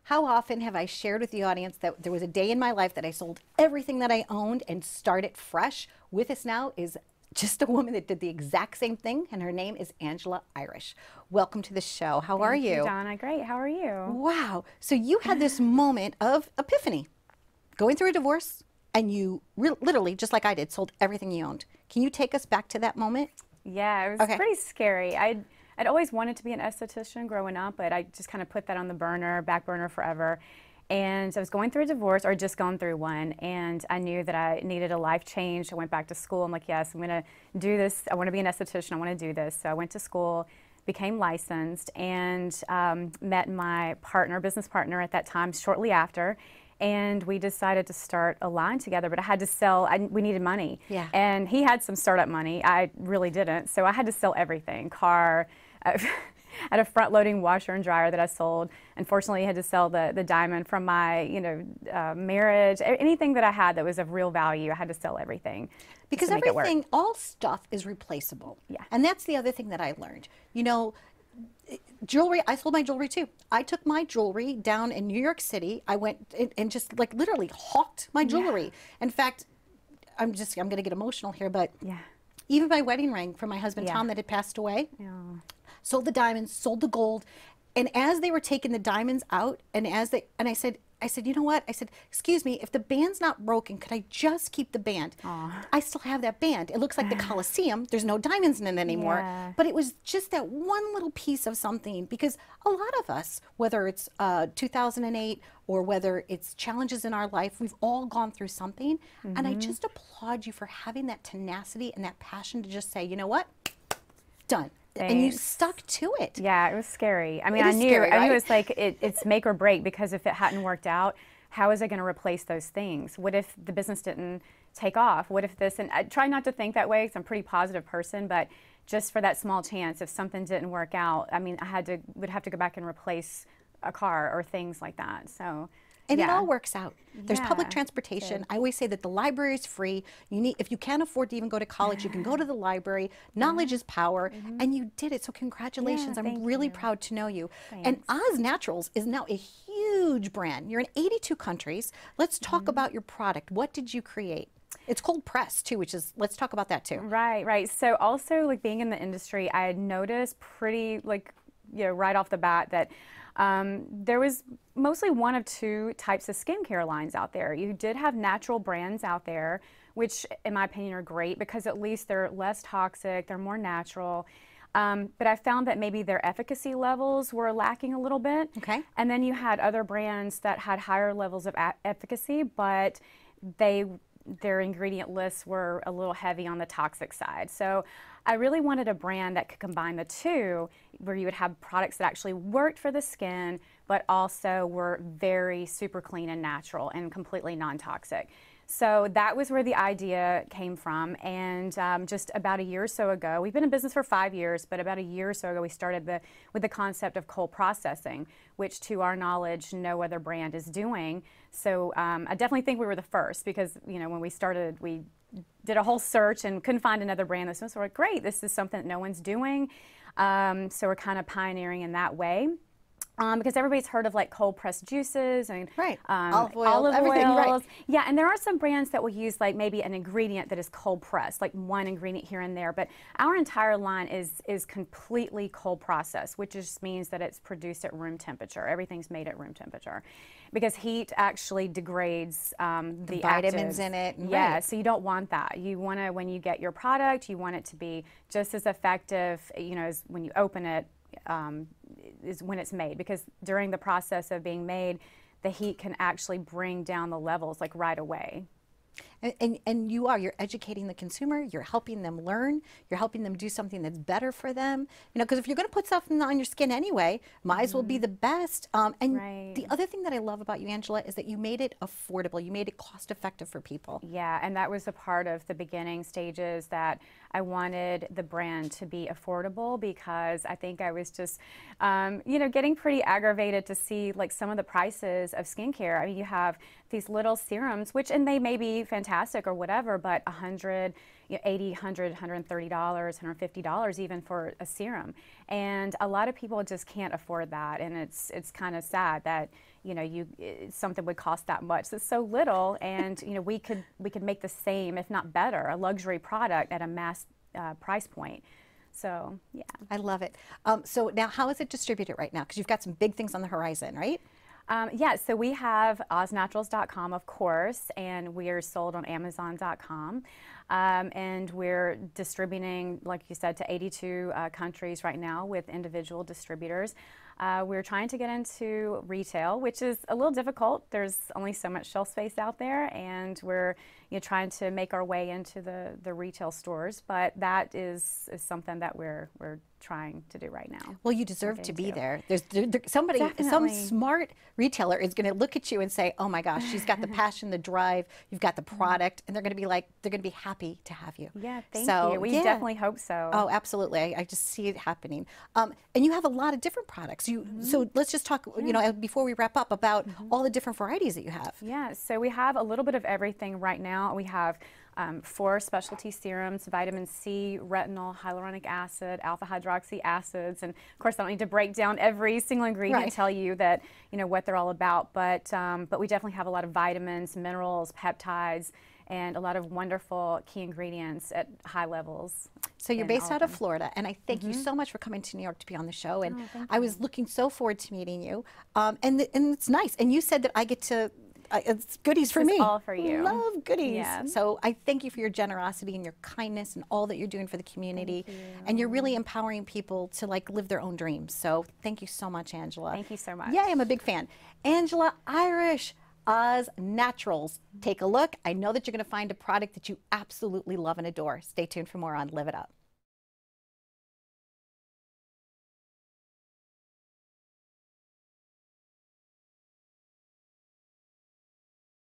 How often have I shared with the audience that there was a day in my life that I sold everything that I owned and started fresh? With us now is just a woman that did the exact same thing, and her name is Angela Irish. Welcome to the show. How are you? Thank you, Donna. Great. How are you? Wow. So you had this moment of epiphany, going through a divorce, and you literally, just like I did, sold everything you owned. Can you take us back to that moment? Yeah, it was pretty scary. I'd always wanted to be an esthetician growing up, but I just kind of put that on the back burner forever. And I was going through a divorce, or just gone through one, and I knew that I needed a life change. I went back to school. I'm like, yes, I'm going to do this. I want to be an esthetician. I want to do this. So I went to school, became licensed, and met my business partner at that time shortly after. And we decided to start a line together, but I had to sell, we needed money. Yeah. And he had some startup money. I really didn't. So I had to sell everything, car, I had a front-loading washer and dryer that I sold. Unfortunately, I had to sell the diamond from my, marriage. Anything that I had that was of real value, I had to sell everything. Because everything, all stuff is replaceable. Yeah. And that's the other thing that I learned. You know, jewelry, I sold my jewelry too. I took my jewelry down in New York City. I went and just like literally hawked my jewelry. Yeah. In fact, I'm going to get emotional here, but yeah, even my wedding ring from my husband, Tom, that had passed away, sold the diamonds, sold the gold. And as they were taking the diamonds out, and I said, you know what? I said, excuse me, if the band's not broken, could I just keep the band? Aww. I still have that band. It looks like the Coliseum. There's no diamonds in it anymore. Yeah. But it was just that one little piece of something, because a lot of us, whether it's 2008 or whether it's challenges in our life, we've all gone through something. And I just applaud you for having that tenacity and that passion to just say, you know what? Done. Thanks. And you stuck to it. Yeah, it was scary. I mean, I knew it was like, it's make or break, because if it hadn't worked out, how was I going to replace those things? What if the business didn't take off? What if this, and I try not to think that way because I'm a pretty positive person, but just for that small chance, if something didn't work out, I mean, would have to go back and replace a car or things like that. So. And it all works out. There's public transportation. I always say that the library is free. If you can't afford to even go to college, you can go to the library. Knowledge is power, and you did it. So congratulations. I'm really proud to know you. Thanks. And OZNaturals is now a huge brand. You're in 82 countries. Let's talk about your product. What did you create? It's cold pressed too, which is, let's talk about that too. Right. So also, like, being in the industry, I had noticed pretty, right off the bat that there was mostly one of two types of skincare lines out there. You did have natural brands out there, which in my opinion are great because at least they're less toxic, they're more natural. But I found that maybe their efficacy levels were lacking a little bit. Okay. And then you had other brands that had higher levels of efficacy, but their ingredient lists were a little heavy on the toxic side. So I really wanted a brand that could combine the two, where you would have products that actually worked for the skin, but also were very super clean and natural and completely non-toxic. So that was where the idea came from. And just about a year or so ago, we've been in business for 5 years, but about a year or so ago, we started with the concept of cold processing, which to our knowledge, no other brand is doing. So I definitely think we were the first, because when we started, we did a whole search and couldn't find another brand. So we're like, great, this is something that no one's doing. So we're kind of pioneering in that way. Because everybody's heard of like cold pressed juices and olive oils. Yeah, and there are some brands that will use like maybe an ingredient that is cold pressed, like one ingredient here and there. But our entire line is completely cold processed, which just means that it's produced at room temperature. Everything's made at room temperature, because heat actually degrades the vitamins actives in it. Yeah, so you don't want that. You want to, when you get your product, you want it to be just as effective, as when you open it. Is when it's made, because during the process of being made, the heat can actually bring down the levels like right away. And you're educating the consumer, you're helping them learn, you're helping them do something that's better for them. Because if you're going to put something on your skin anyway, might as well be the best. And the other thing that I love about you, Angela, is that you made it affordable. You made it cost effective for people. Yeah, and that was a part of the beginning stages, that I wanted the brand to be affordable, because I think I was just, getting pretty aggravated to see like some of the prices of skincare. I mean, you have these little serums, and they may be fantastic fantastic or whatever, but $100, $80, $100, $130, $150 even for a serum. And a lot of people just can't afford that, and it's kind of sad that something would cost that much. It's so little, and we could make the same, if not better, a luxury product at a mass price point. So yeah, I love it. So now, how is it distributed right now? Because you've got some big things on the horizon, right? Yeah, so we have OZNaturals.com, of course, and we are sold on Amazon.com. And we're distributing, like you said, to 82 countries right now with individual distributors. We're trying to get into retail, which is a little difficult. There's only so much shelf space out there, and we're trying to make our way into the retail stores. But that is something that we're trying to do right now. Well, you deserve to be there. There's somebody, Definitely. some smart retailer is going to look at you and say, "Oh my gosh, she's got the passion, the drive. You've got the product," and they're going to be happy to have you. Yeah, thank you. We definitely hope so. Oh, absolutely. I just see it happening. And you have a lot of different products. So let's just talk, before we wrap up, about all the different varieties that you have. Yeah, so we have a little bit of everything right now. We have 4 specialty serums: vitamin C, retinol, hyaluronic acid, alpha hydroxy acids, and of course I don't need to break down every single ingredient and tell you that what they're all about. But we definitely have a lot of vitamins, minerals, peptides, and a lot of wonderful key ingredients at high levels. So you're based out of Florida, and I thank you so much for coming to New York to be on the show. And I was looking so forward to meeting you. And it's nice. And you said that I get to. It's goodies for me. It's all for you. Love goodies. Yeah. So I thank you for your generosity and your kindness and all that you're doing for the community. And you're really empowering people to live their own dreams. So thank you so much, Angela. Thank you so much. Yeah, I'm a big fan. Angela Irish, OZNaturals. Take a look. I know that you're going to find a product that you absolutely love and adore. Stay tuned for more on Live It Up.